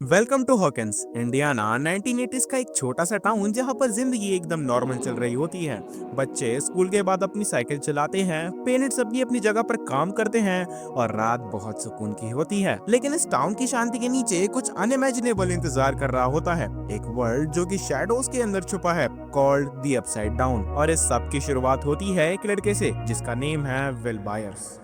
Welcome to Hawkins Indiana 1980s का एक छोटा सा टाउन जहां पर जिंदगी एकदम नॉर्मल चल रही होती है। बच्चे स्कूल के बाद अपनी साइकिल चलाते हैं, पेरेंट्स अपनी अपनी जगह पर काम करते हैं और रात बहुत सुकून की होती है। लेकिन इस टाउन की शांति के नीचे कुछ अनइमेजिनेबल इंतजार कर रहा होता है, एक वर्ल्ड जो कि शैडोज के अंदर छुपा है, कॉल्ड द अपसाइड डाउन। और इस सब की शुरुआत होती है एक लड़के से जिसका नेम है विल बायर्स।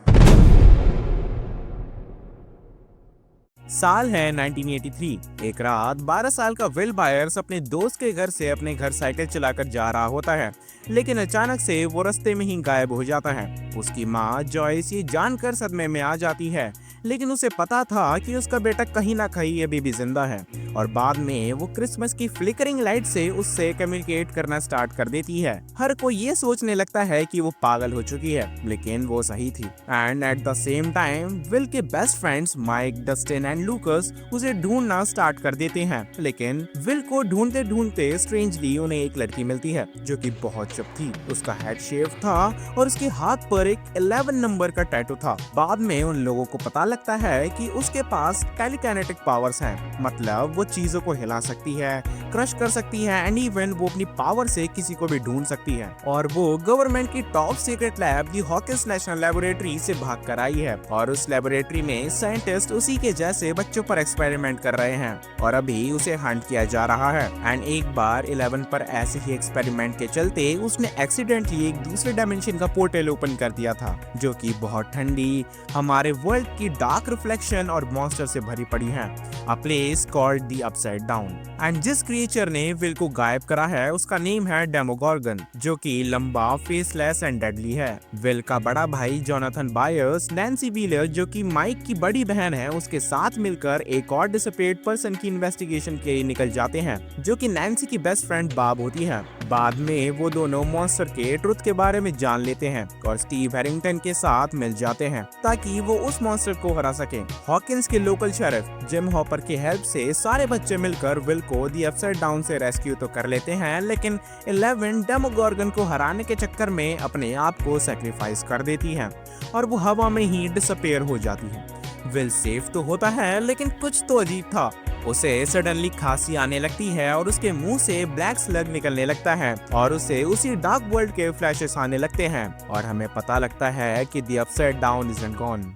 साल है 1983। एक रात 12 साल का विल बायर्स अपने दोस्त के घर से अपने घर साइकिल चलाकर जा रहा होता है, लेकिन अचानक से वो रास्ते में ही गायब हो जाता है। उसकी माँ जॉयस ये जानकर सदमे में आ जाती है, लेकिन उसे पता था कि उसका बेटा कहीं ना कहीं अभी भी जिंदा है। और बाद में वो क्रिसमस की फ्लिकरिंग लाइट से उससे कम्युनिकेट करना स्टार्ट कर देती है। हर कोई ये सोचने लगता है कि वो पागल हो चुकी है, लेकिन वो सही थी। And at the same time Will के best friends Mike, Dustin and Lucas उसे ढूंढना स्टार्ट कर देते हैं। लेकिन विल को ढूंढते ढूंढते स्ट्रेंजली उन्हें एक लड़की मिलती है जो कि बहुत चुप थी। उसका हेड शेव था और उसके हाथ पर एक 11 नंबर का टैटू था। बाद में उन लोगों को पता लगता है कि उसके पास टेलीकाइनेटिक पावर्स हैं, मतलब वो चीजों को हिला सकती है, क्रश कर सकती है एंड इवन वो अपनी पावर से किसी को भी ढूंढ सकती है। और वो गवर्नमेंट की टॉप सीक्रेट लैब दी हॉकिंस नेशनल लेबोरेटरी से भाग कर आई है और उस लेबोरेटरी में साइंटिस्ट उसी के जैसे बच्चों पर एक्सपेरिमेंट कर रहे हैं और अभी उसे हंट किया जा रहा है। एंड एक बार 11 पर ऐसे ही एक्सपेरिमेंट के चलते उसने एक्सीडेंटली एक दूसरे डायमेंशन का पोर्टल ओपन कर दिया था, जो कि बहुत ठंडी, हमारे वर्ल्ड की डार्क रिफ्लेक्शन और मॉन्स्टर से भरी पड़ी है। A place called the upside down. And जिस क्रिएचर ने विल को गायब करा है उसका नेम है डेमोगॉर्गन, जो कि लंबा, फेसलेस एंड डेडली है। विल का बड़ा भाई जोनाथन बायर्स, नैन्सी व्हीलर जो कि माइक की बड़ी बहन है, उसके साथ मिलकर एक और डिसअपीयर्ड पर्सन की इन्वेस्टिगेशन के लिए निकल जाते हैं, जो कि नैन्सी की बेस्ट फ्रेंड बाब होती है। बाद में वो दोनों मॉन्स्टर के ट्रुथ के बारे में जान लेते हैं और स्टीव हैरिंगटन के साथ मिल जाते हैं ताकि वो उस मॉन्स्टर को हरा सके। हॉकिंस के लोकल शेरिफ जिम हॉपर की हेल्प से सारे बच्चे मिलकर विल को दी अपसाइड डाउन से रेस्क्यू तो कर लेते हैं, लेकिन 11 डेमोगॉर्गन को हराने के चक्कर में अपने आप को सैक्रिफाइस कर देती है और वो हवा में ही डिसअपीयर हो जाती है। विल सेफ तो होता है, लेकिन कुछ तो अजीब था। उसे सडनली खांसी आने लगती है और उसके मुंह से ब्लैक स्लग निकलने लगता है और उसे उसी डार्क वर्ल्ड के फ्लैशेस आने लगते हैं और हमें पता लगता है कि the upside down isn't gone.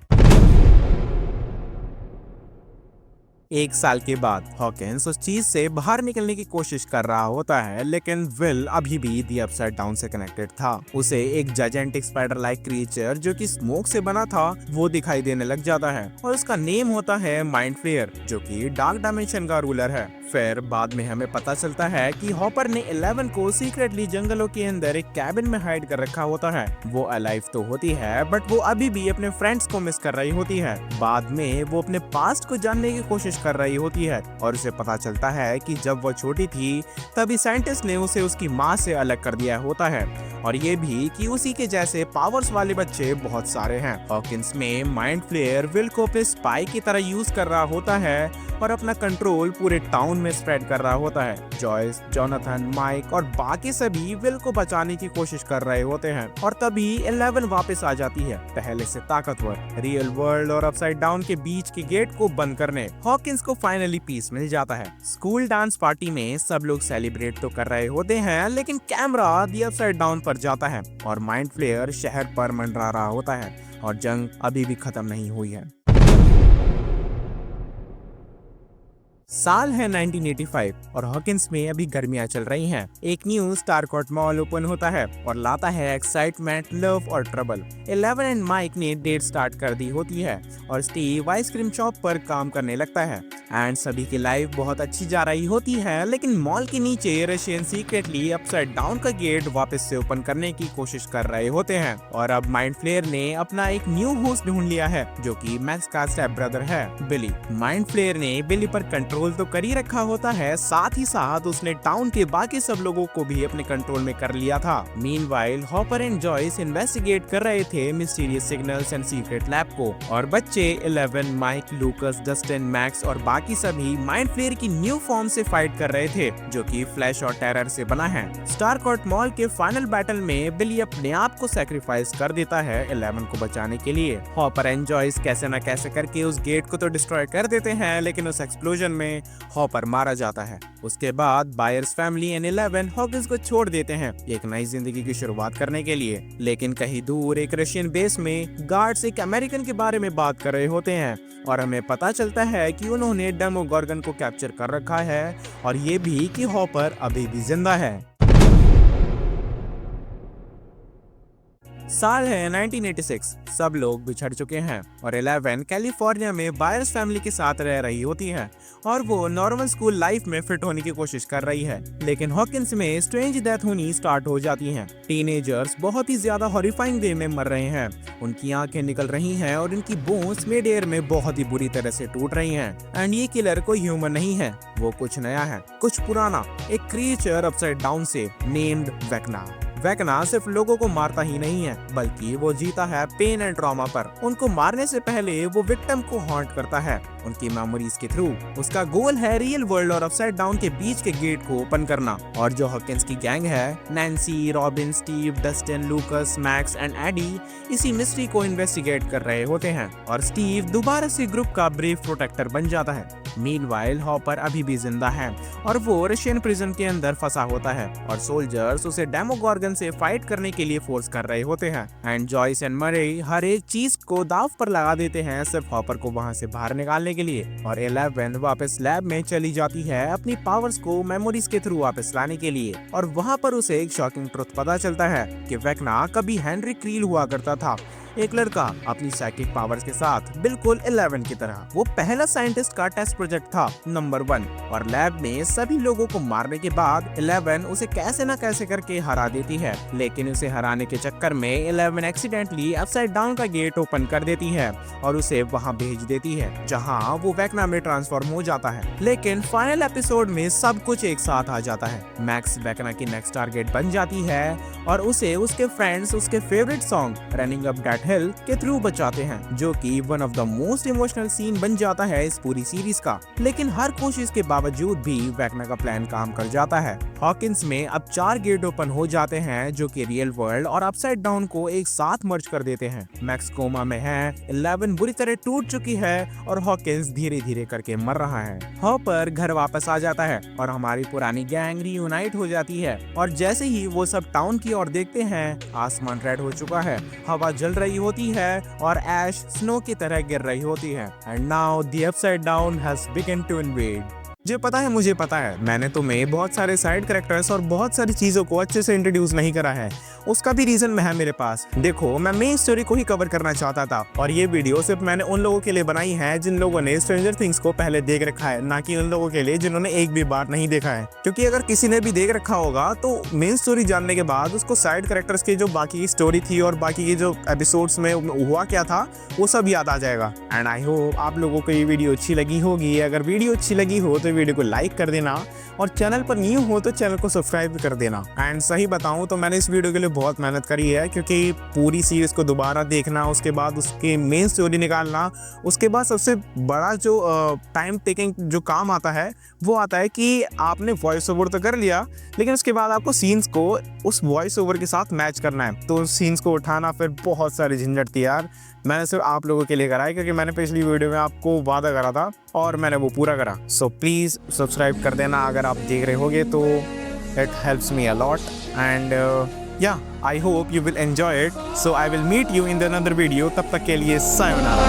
एक साल के बाद हॉकिंस उस चीज से बाहर निकलने की कोशिश कर रहा होता है, लेकिन विल अभी भी दी अपसाइड डाउन से कनेक्टेड था। उसे एक जायंटिक स्पाइडर लाइक क्रिएचर जो कि स्मोक से बना था वो दिखाई देने लग जाता है और उसका नेम होता है माइंड फ्लेयर, जो कि डार्क डायमेंशन का रूलर है। फिर बाद में हमें पता चलता है कि हॉपर ने 11 को सीक्रेटली जंगलों के अंदर एक कैबिन में हाइड कर रखा होता है। वो अलाइव तो होती है, बट वो अभी भी अपने फ्रेंड्स को मिस कर रही होती है। बाद में वो अपने पास्ट को जानने की कोशिश कर रही होती है और उसे पता चलता है कि जब वो छोटी थी तभी साइंटिस्ट ने उसे उसकी माँ से अलग कर दिया होता है और ये भी कि उसी के जैसे पावर्स वाले बच्चे बहुत सारे हैं। हॉकिंस में माइंड फ्लेयर विल को अपने स्पाई की तरह यूज कर रहा होता है और अपना कंट्रोल पूरे टाउन में स्प्रेड कर रहा होता है। जॉयस, जोनाथन, माइक और बाकी सभी विल को बचाने की कोशिश कर रहे होते हैं और तभी 11 वापस आ जाती है, पहले से ताकतवर, रियल वर्ल्ड और अपसाइड डाउन के बीच के गेट को बंद करने। हॉकिंस को फाइनली पीस मिल जाता है। स्कूल डांस पार्टी में सब लोग सेलिब्रेट तो कर रहे होते हैं, लेकिन कैमरा दी अपसाइड डाउन पर जाता है और माइंड फ्लेयर शहर पर मंडरा रहा होता है और जंग अभी भी खत्म नहीं हुई है। साल है 1985 और हॉकिंस में अभी गर्मियां चल रही हैं। एक न्यू स्टारकॉट मॉल ओपन होता है और लाता है एक्साइटमेंट, लव और ट्रबल। 11 एंड माइक ने डेट स्टार्ट कर दी होती है और स्टीव आइसक्रीम शॉप पर काम करने लगता है एंड सभी की लाइफ बहुत अच्छी जा रही होती है। लेकिन मॉल के नीचे रशियन सीक्रेटली अपसाइड डाउन का गेट वापस से ओपन करने की कोशिश कर रहे होते हैं और अब माइंड फ्लेयर ने अपना एक न्यू होस्ट ढूंढ लिया है, जो कि मैक्स का स्टेप ब्रदर है, बिली। माइंड फ्लेयर ने बिली पर कंट्रोल तो कर ही रखा होता है, साथ ही साथ उसने टाउन के बाकी सब लोगों को भी अपने कंट्रोल में कर लिया था। Meanwhile Hopper and Joyce investigate कर रहे थे mysterious signals and secret lab को और बच्चे 11, माइक, लूकस, डस्टिन, मैक्स और बाकी सभी माइंड फ्लेयर की न्यू फॉर्म से फाइट कर रहे थे, जो कि फ्लैश और टेरर से बना है। स्टारकॉट मॉल के फाइनल बैटल में बिली अपने आप को सैक्रिफाइस कर देता है 11 को बचाने के लिए। हॉपर एंड जॉयस कैसे न कैसे करके उस गेट को तो डिस्ट्रॉय कर देते हैं, लेकिन उस एक्सप्लोजन में में हॉपर मारा जाता है। उसके बाद बायर्स फैमिली एंड 11 हॉकिंस को छोड़ देते हैं एक नई जिंदगी की शुरुआत करने के लिए। लेकिन कहीं दूर एक रशियन बेस में गार्ड्स एक अमेरिकन के बारे में बात कर रहे होते हैं और हमें पता चलता है कि उन्होंने डेमोगोर्गन को कैप्चर कर रखा है और ये भी कि हॉपर अभी भी जिंदा है। साल है 1986। सब लोग बिछड़ चुके हैं और 11 कैलिफोर्निया में बायर्स फैमिली के साथ रह रही होती है और वो नॉर्मल स्कूल लाइफ में फिट होने की कोशिश कर रही है। लेकिन हॉकिंस में स्ट्रेंज डेथ होनी स्टार्ट हो जाती हैं। टीनेजर्स बहुत ही ज्यादा हॉरिफाइंग वे में मर रहे हैं, उनकी आंखें निकल रही हैं और उनकी बोन्स मिड एयर में बहुत ही बुरी तरह से टूट रही हैं। एंड ये किलर कोई ह्यूमन नहीं है, वो कुछ नया है, कुछ पुराना, एक क्रिएचर अपसाइड डाउन से नेम्ड वेकना। वेकना सिर्फ लोगों को मारता ही नहीं है बल्कि वो जीता है पेन एंड ट्रॉमा पर। उनको मारने से पहले वो विक्टिम को हॉन्ट करता है उनकी मेमोरीज के थ्रू। उसका गोल है रियल वर्ल्ड और अपसाइड डाउन के बीच के गेट को ओपन करना। और जो हॉकिंस की गैंग है, Nancy, Robin, Steve, Dustin, Lucas, Max and Eddie, इसी मिस्ट्री को इन्वेस्टिगेट कर रहे होते हैं और स्टीव दोबारा से ग्रुप का ब्रेव प्रोटेक्टर बन जाता है। मीनवाइल हॉपर अभी भी जिंदा है और वो रशियन प्रिजन के अंदर फंसा होता है और सोल्जर्स उसे डेमोगोर्गन से फाइट करने के लिए फोर्स कर रहे होते हैं। एंड जॉयस एंड मरे हर एक चीज को दाव पर लगा देते हैं सिर्फ हॉपर को वहां से बाहर निकालने के लिए। और 11 वापस लैब में चली जाती है अपनी पावर्स को मेमोरीज के थ्रू वापस लाने के लिए और वहां पर उसे एक शॉकिंग ट्रुथ पता चलता है कि वेकना कभी हेनरी क्रील हुआ करता था, एक लड़का अपनी साइकिक पावर्स के साथ बिल्कुल 11 की तरह। वो पहला साइंटिस्ट का टेस्ट प्रोजेक्ट था नंबर 1 और लैब में सभी लोगों को मारने के बाद 11 उसे कैसे न कैसे करके हरा देती है। लेकिन उसे हराने के चक्कर में 11 एक्सीडेंटली अपसाइड डाउन का गेट ओपन कर देती है और उसे वहां भेज देती है जहां वो वेकना में ट्रांसफॉर्म हो जाता है। लेकिन फाइनल एपिसोड में सब कुछ एक साथ आ जाता है। मैक्स वेकना की नेक्स्ट टारगेट बन जाती है और उसे उसके फ्रेंड्स उसके favourite song running up that hill के थ्रू बचाते हैं, जो कि one of the most emotional scene बन जाता है इस पूरी सीरीज का। लेकिन हर कोशिश के बावजूद भी वेकना का प्लान काम कर जाता है। हॉकिंस में अब 4 गेट ओपन हो जाते हैं जो कि रियल वर्ल्ड और अपसाइड डाउन को एक साथ मर्ज कर देते हैं। मैक्स कोमा में है, 11 बुरी तरह टूट चुकी है और हॉकिंस धीरे धीरे करके मर रहा है। हॉपर घर वापस आ जाता है और हमारी पुरानी गैंग रीयूनाइट हो जाती है और जैसे ही वो सब टाउन की ओर देखते हैं, आसमान रेड हो चुका है, हवा जल रही होती है और ऐश स्नो की तरह गिर रही होती है। And now the upside down has begun to invade. मुझे पता है मैंने तुम्हें बहुत सारे साइड कैरेक्टर्स और बहुत सारी चीजों को अच्छे से इंट्रोड्यूस नहीं करा है, उसका भी रीजन है मेरे पास। देखो, मैं मेन स्टोरी को ही कवर करना चाहता था और ये वीडियो सिर्फ मैंने उन लोगों के लिए बनाई है जिन लोगों ने स्ट्रेंजर थिंग्स को पहले देख रखा है, ना कि उन लोगों के लिए जिन्होंने एक भी बार नहीं देखा है। क्योंकि अगर किसी ने भी देख रखा होगा तो मेन स्टोरी जानने के बाद उसको साइड कैरेक्टर्स की जो बाकी की स्टोरी थी और बाकी के जो एपिसोड्स में हुआ क्या था वो सब याद आ जाएगा। एंड आई होप आप लोगों को ये वीडियो अच्छी लगी होगी। अगर वीडियो अच्छी लगी हो तो वीडियो को लाइक कर देना और चैनल पर न्यू हो तो चैनल को सब्सक्राइब कर देना। एंड सही बताऊं तो मैंने इस वीडियो के लिए बहुत मेहनत करी है, क्योंकि पूरी सीरीज को दोबारा देखना, उसके बाद उसके मेन स्टोरी निकालना, उसके बाद सबसे बड़ा जो टाइम टेकिंग जो काम आता है वो आता है कि आपने वॉइस ओवर तो कर लिया, लेकिन उसके बाद आपको सीन्स को उस वॉइस ओवर के साथ मैच करना है। तो सीन्स को उठाना फिर बहुत सारी झंझट थी यार। मैंने सिर्फ आप लोगों के लिए करा है क्योंकि मैंने पिछली वीडियो में आपको वादा करा था और मैंने वो पूरा करा। सो प्लीज़ सब्सक्राइब कर देना अगर आप देख रहे होगे तो it helps me a lot. And yeah I hope you will enjoy it. So I will meet you in the another video. तब तक के लिए सायोनारा।